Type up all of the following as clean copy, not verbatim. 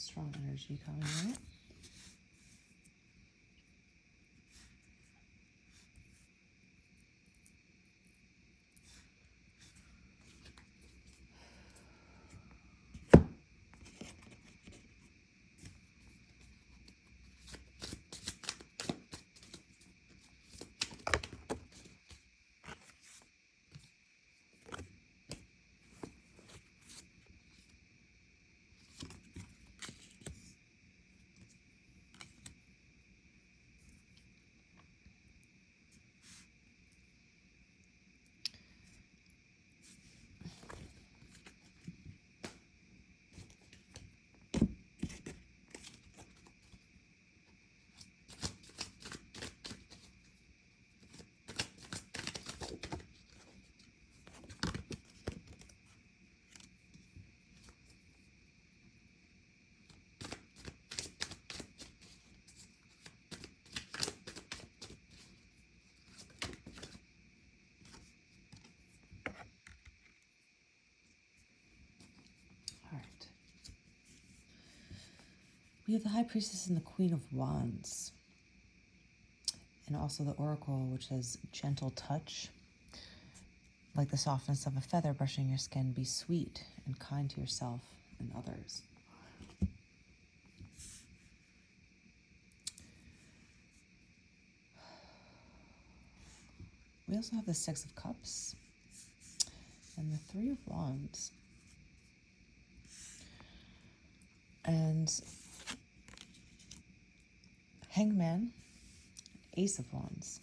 strong energy coming out. We have the High Priestess and the Queen of Wands. And also the Oracle, which says gentle touch. Like the softness of a feather brushing your skin, be sweet and kind to yourself and others. We also have the Six of Cups and the Three of Wands. And Hangman, Ace of Wands.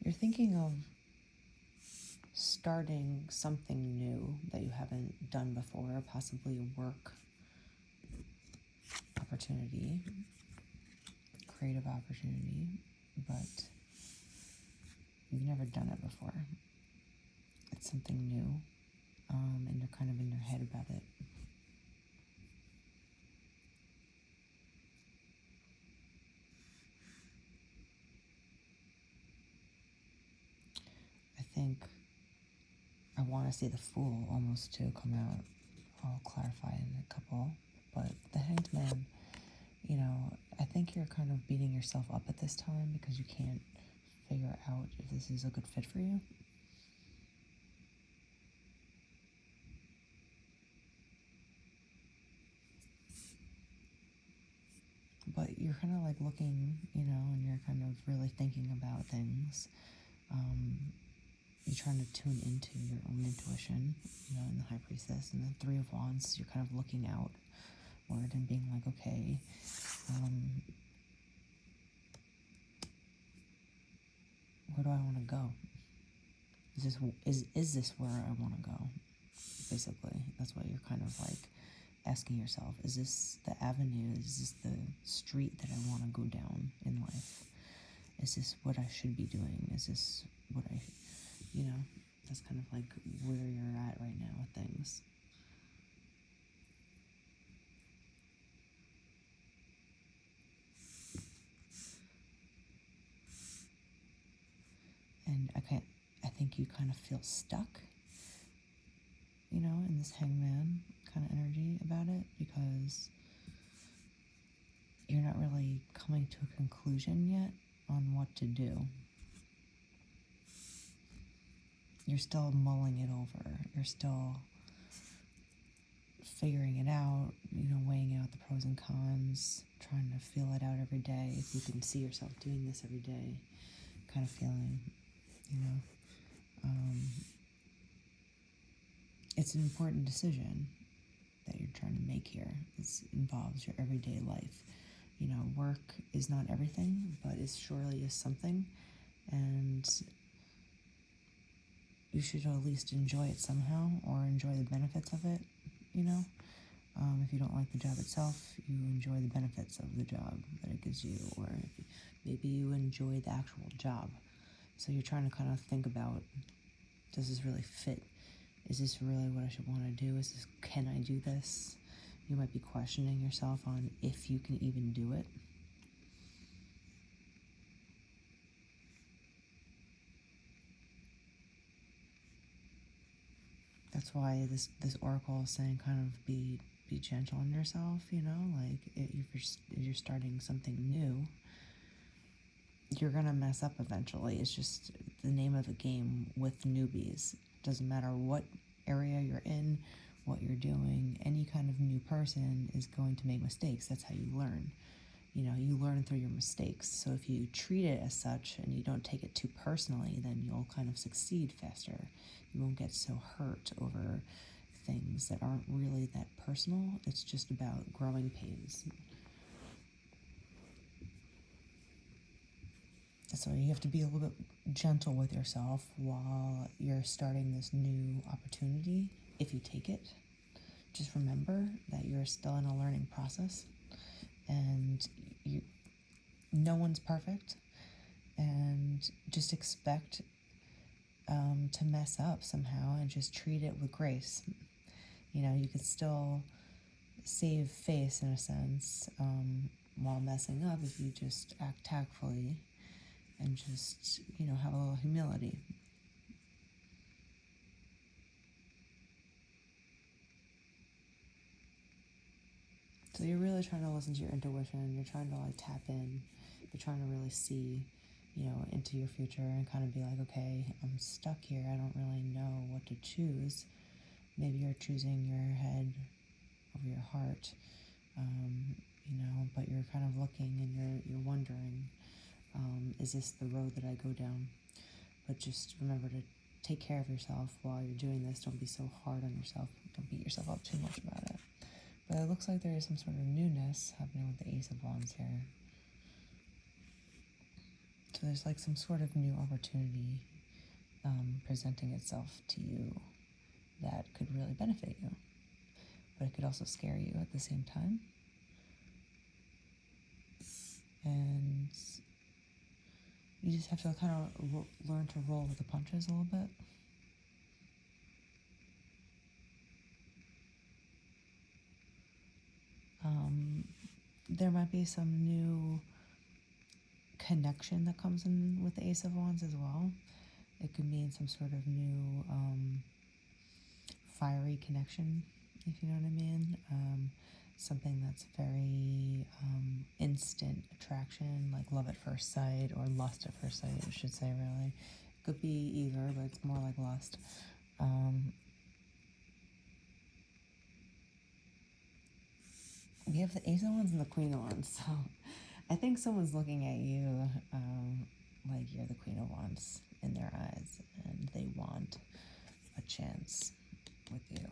You're thinking of starting something new that you haven't done before, possibly a work opportunity, creative opportunity, but you've never done it before. It's something new, and you're kind of in your head about it. I want to see the Fool almost to come out. I'll clarify in a couple, but the Hanged Man, I think you're kind of beating yourself up at this time because you can't figure out if this is a good fit for you. But you're kind of like looking, and you're kind of really thinking about things. You're trying to tune into your own intuition, in the High Priestess. And the Three of Wands, you're kind of looking outward and being like, okay, where do I want to go? Is this where I want to go? Basically, that's what you're kind of like asking yourself. Is this the avenue? Is this the street that I want to go down in life? Is this what I should be doing? Is this what that's kind of like where you're at right now with things. And I think you kind of feel stuck, in this Hangman kind of energy about it, because you're not really coming to a conclusion yet on what to do. You're still mulling it over. You're still figuring it out, weighing out the pros and cons, trying to feel it out every day. If you can see yourself doing this every day, kind of feeling, it's an important decision that you're trying to make here. This involves your everyday life. Work is not everything, but it surely is something, and you should at least enjoy it somehow, or enjoy the benefits of it, If you don't like the job itself, you enjoy the benefits of the job that it gives you, or maybe you enjoy the actual job. So you're trying to kind of think about, does this really fit? Is this really what I should want to do? Can I do this? You might be questioning yourself on if you can even do it. That's why this oracle is saying kind of be gentle on yourself, you know, like if you're starting something new, you're gonna mess up eventually. It's just the name of the game with newbies. Doesn't matter what area you're in, what you're doing, any kind of new person is going to make mistakes. That's how you learn. You know, you learn through your mistakes. So if you treat it as such and you don't take it too personally, then you'll kind of succeed faster. You won't get so hurt over things that aren't really that personal. It's just about growing pains. So you have to be a little bit gentle with yourself while you're starting this new opportunity. If you take it, just remember that you're still in a learning process, and no one's perfect, and just expect to mess up somehow and just treat it with grace. You know, you could still save face in a sense while messing up if you just act tactfully and just, you know, have a little humility. So you're really trying to listen to your intuition. You're trying to like tap in. You're trying to really see, you know, into your future and kind of be like, okay, I'm stuck here. I don't really know what to choose. Maybe you're choosing your head over your heart, you know, but you're kind of looking and you're wondering, is this the road that I go down? But just remember to take care of yourself while you're doing this. Don't be so hard on yourself. Don't beat yourself up too much about it. But it looks like there is some sort of newness happening with the Ace of Wands here. So there's like some sort of new opportunity presenting itself to you that could really benefit you. But it could also scare you at the same time. And you just have to kind of learn to roll with the punches a little bit. There might be some new connection that comes in with the Ace of Wands as well. It could mean some sort of new fiery connection, if you know what I mean. Something that's very instant attraction, like love at first sight or lust at first sight, I should say, really. It could be either, but it's more like lust. We have the Ace of Wands and the Queen of Wands, so I think someone's looking at you like you're the Queen of Wands in their eyes, and they want a chance with you.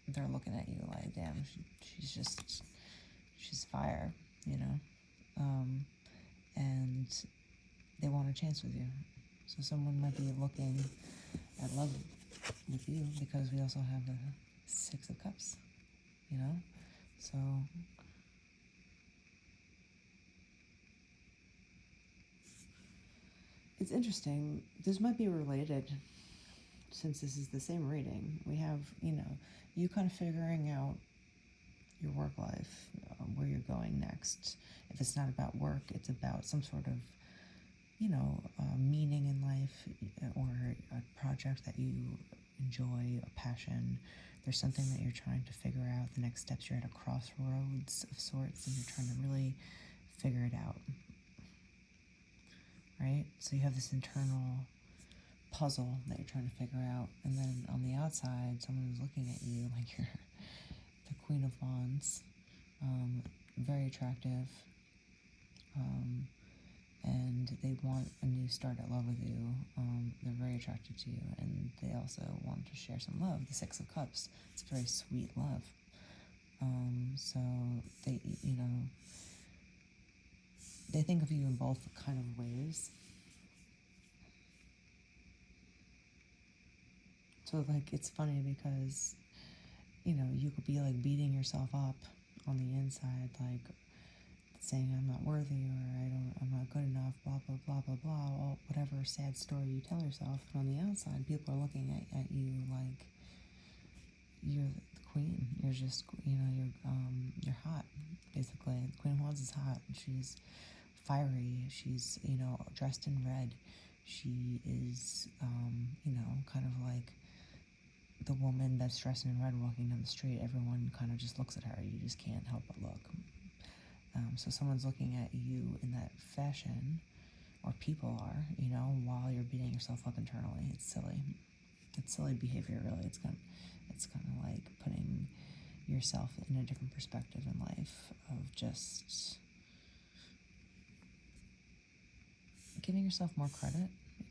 They're looking at you like, damn, she's fire, you know, and they want a chance with you. So someone might be looking at love with you, because we also have the Six of Cups, you know, so it's interesting. This might be related, since this is the same reading. We have, you know, you kind of figuring out your work life, where you're going next. If it's not about work, it's about some sort of, you know, meaning in life, or a project that you enjoy, a passion. There's something that you're trying to figure out. The next steps, you're at a crossroads of sorts, and you're trying to really figure it out. Right? So you have this internal puzzle that you're trying to figure out, and then on the outside, someone is looking at you like you're the Queen of Wands, very attractive, and they want a new start at love with you. They're very attracted to you, and they also want to share some love. The Six of Cups, it's very sweet love. So they, you know, they think of you in both kind of ways. So like, it's funny because, you know, you could be like beating yourself up on the inside, like saying I'm not worthy, or I'm not good enough, blah blah blah blah blah, or whatever sad story you tell yourself. But on the outside, people are looking at you like you're the queen. You're just, you know, you're hot, basically. The Queen of Wands is hot. She's fiery. She's, you know, dressed in red. She is, you know, kind of like the woman that's dressed in red walking down the street, everyone kind of just looks at her. You just can't help but look. So someone's looking at you in that fashion, or people are, while you're beating yourself up internally. It's silly. It's silly behavior, really. It's kind of like putting yourself in a different perspective in life, of just giving yourself more credit,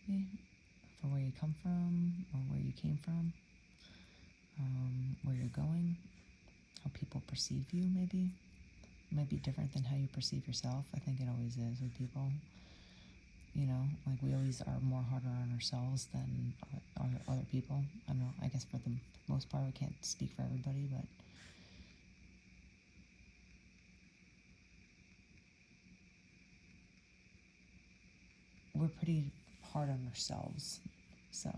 maybe, for where you come from, or where you came from, where you're going, how people perceive you, maybe. It might be different than how you perceive yourself. I think it always is with people. Like we always are more harder on ourselves than other people. I don't know, I guess for the most part, we can't speak for everybody, but we're pretty hard on ourselves. So,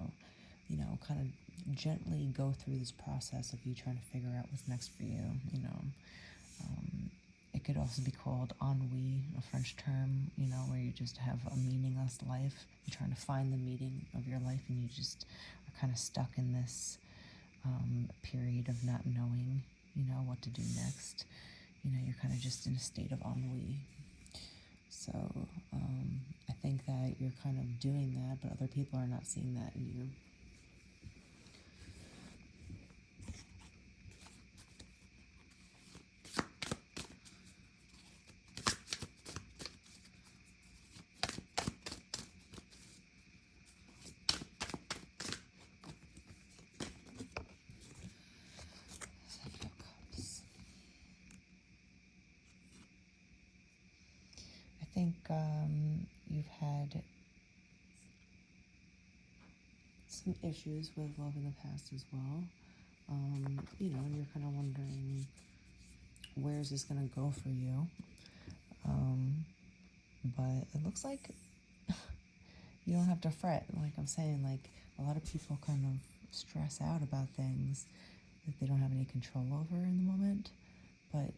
kind of gently go through this process of you trying to figure out what's next for you. It could also be called ennui, a French term, where you just have a meaningless life. You're trying to find the meaning of your life, and you just are kind of stuck in this period of not knowing, what to do next. You're kind of just in a state of ennui. So I think that you're kind of doing that, but other people are not seeing that in you. I think you've had some issues with love in the past as well. And you're kind of wondering, where is this going to go for you? But it looks like you don't have to fret. Like I'm saying, like a lot of people kind of stress out about things that they don't have any control over in the moment. But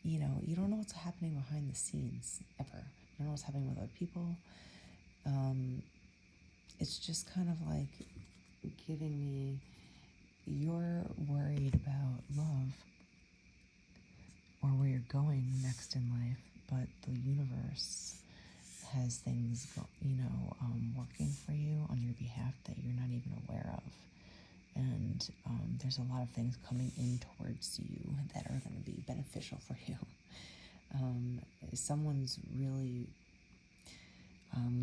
you don't know what's happening behind the scenes ever. You don't know what's happening with other people. It's just kind of like giving me, you're worried about love or where you're going next in life, but the universe has things working for you on your behalf that you're not even aware of. And there's a lot of things coming in towards you that are going to be beneficial for you. Someone's really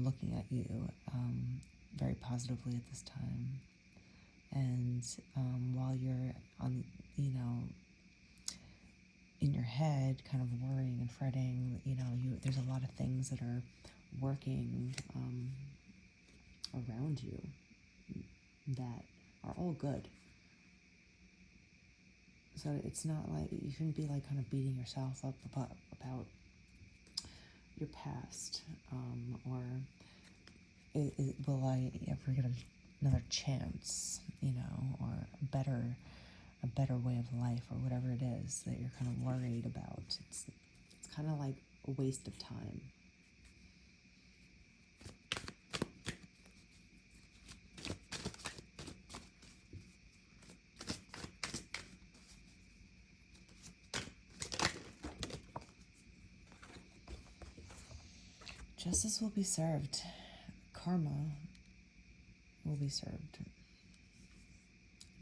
looking at you very positively at this time. And while you're on, in your head, kind of worrying and fretting, there's a lot of things that are working around you that are all good. So it's not like, you shouldn't be like kind of beating yourself up about your past, or will I ever get another chance, or a better way of life, or whatever it is that you're kind of worried about. It's kind of like a waste of time. Justice will be served. Karma will be served in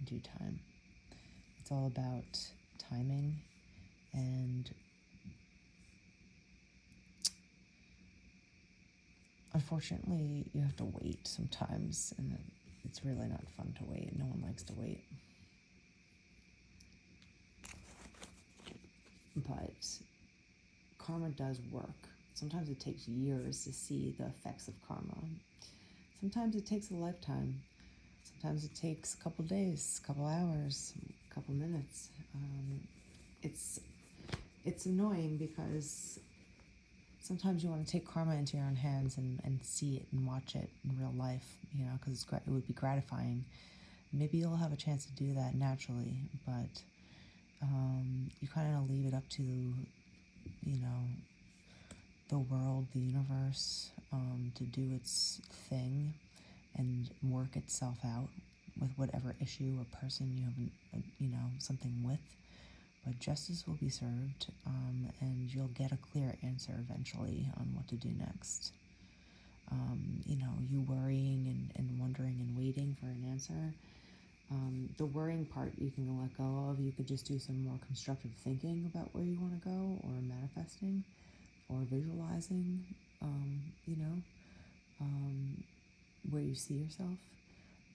due time. It's all about timing, and unfortunately you have to wait sometimes, and it's really not fun to wait. No one likes to wait. But karma does work. Sometimes it takes years to see the effects of karma. Sometimes it takes a lifetime. Sometimes it takes a couple days, a couple hours, a couple minutes. It's annoying because sometimes you want to take karma into your own hands and see it and watch it in real life, because it would be gratifying. Maybe you'll have a chance to do that naturally, but you kind of leave it up to, the world, the universe, to do its thing and work itself out. with whatever issue or person you have, something with. But justice will be served, and you'll get a clear answer eventually on what to do next. You worrying and wondering and waiting for an answer. The worrying part you can let go of. You could just do some more constructive thinking about where you want to go, or manifesting, or visualizing, where you see yourself.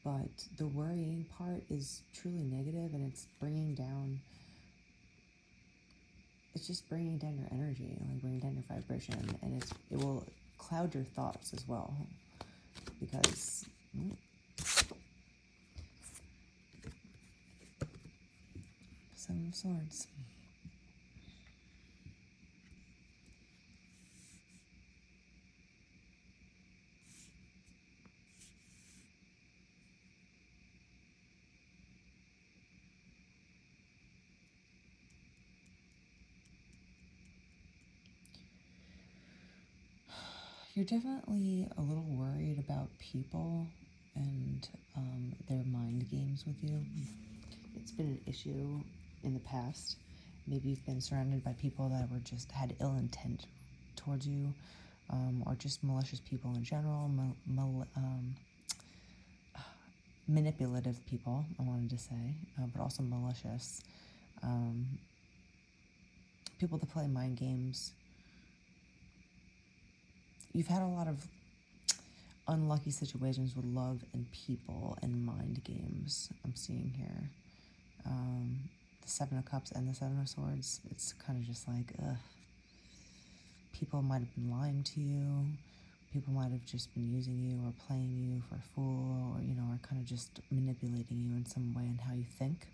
But the worrying part is truly negative, and it's just bringing down your energy, like bringing down your vibration, and it will cloud your thoughts as well, because Seven of Swords. You're definitely a little worried about people and their mind games with you. It's been an issue in the past. Maybe you've been surrounded by people that had ill intent towards you, or just malicious people in general, manipulative people, I wanted to say, but also malicious. People that play mind games. You've had a lot of unlucky situations with love and people and mind games, I'm seeing here. The Seven of Cups and the Seven of Swords, it's kind of just like, people might have been lying to you. People might have just been using you or playing you for a fool, or, or kind of just manipulating you in some way in how you think.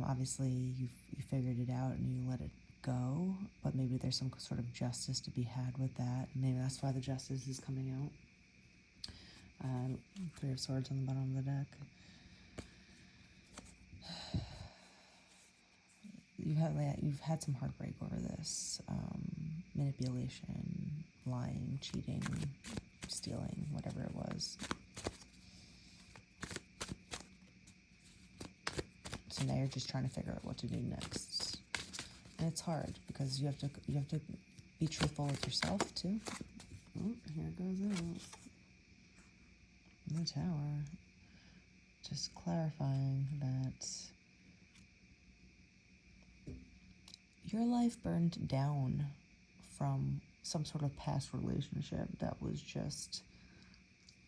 Obviously, you figured it out and you let it go, but maybe there's some sort of justice to be had with that. Maybe that's why the justice is coming out. Three of Swords on the bottom of the deck. You've had some heartbreak over this. Manipulation, lying, cheating, stealing, whatever it was. So now you're just trying to figure out what to do next. And it's hard because you have to be truthful with yourself too. Oh, here it goes out. The Tower. Just clarifying that your life burned down from some sort of past relationship that was just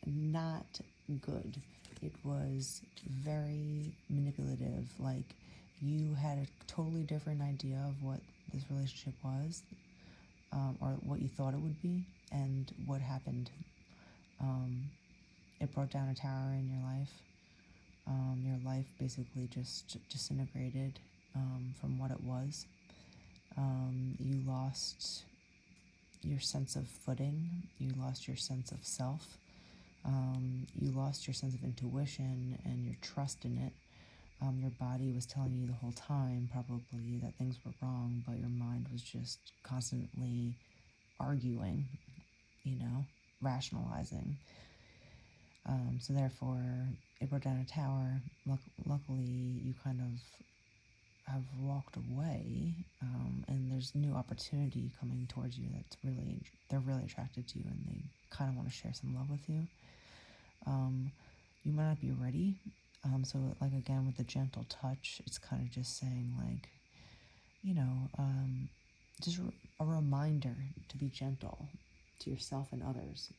not good. It was very manipulative. Like, you had a totally different idea of what this relationship was, or what you thought it would be, and what happened. It brought down a tower in your life. Your life basically just disintegrated from what it was. You lost your sense of footing. You lost your sense of self. You lost your sense of intuition and your trust in it. Your body was telling you the whole time probably that things were wrong, but your mind was just constantly arguing, rationalizing. So therefore, it brought down a tower. Luckily, you kind of have walked away, and there's new opportunity coming towards you they're really attracted to you, and they kind of want to share some love with you. You might not be ready. So like, again, with the gentle touch, it's kind of just saying, like, just a reminder to be gentle to yourself and others.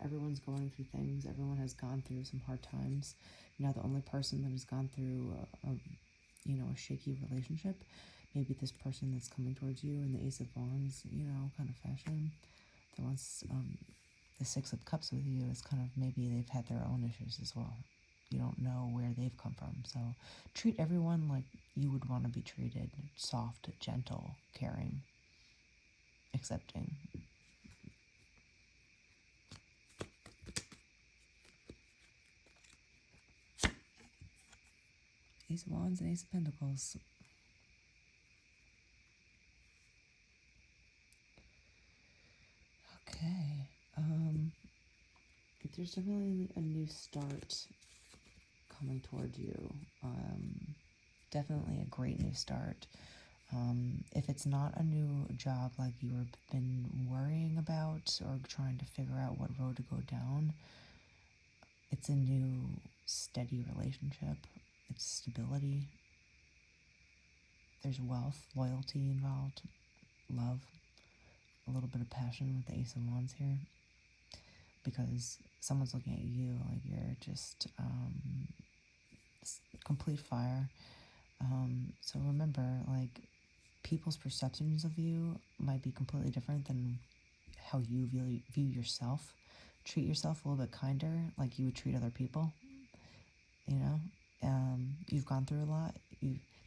Everyone's going through things. Everyone has gone through some hard times. You're not the only person that has gone through a shaky relationship. Maybe this person that's coming towards you in the Ace of Wands, kind of fashion, the ones, the Six of Cups with you, is kind of, maybe they've had their own issues as well. You don't know where they've come from. So treat everyone like you would want to be treated. Soft, gentle, caring, accepting. Ace of Wands and Ace of Pentacles. Okay. there's definitely a new start coming towards you. Definitely a great new start. If it's not a new job like you've been worrying about or trying to figure out what road to go down, it's a new steady relationship. It's stability. There's wealth, loyalty involved, love, a little bit of passion with the Ace of Wands here. Because someone's looking at you like you're just complete fire. So remember, like, people's perceptions of you might be completely different than how you view yourself. Treat yourself a little bit kinder, like you would treat other people. You know, you've gone through a lot.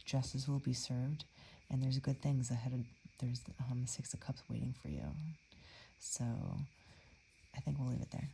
Justice will be served, and there's good things ahead of. There's the Six of Cups waiting for you. So I think we'll leave it there.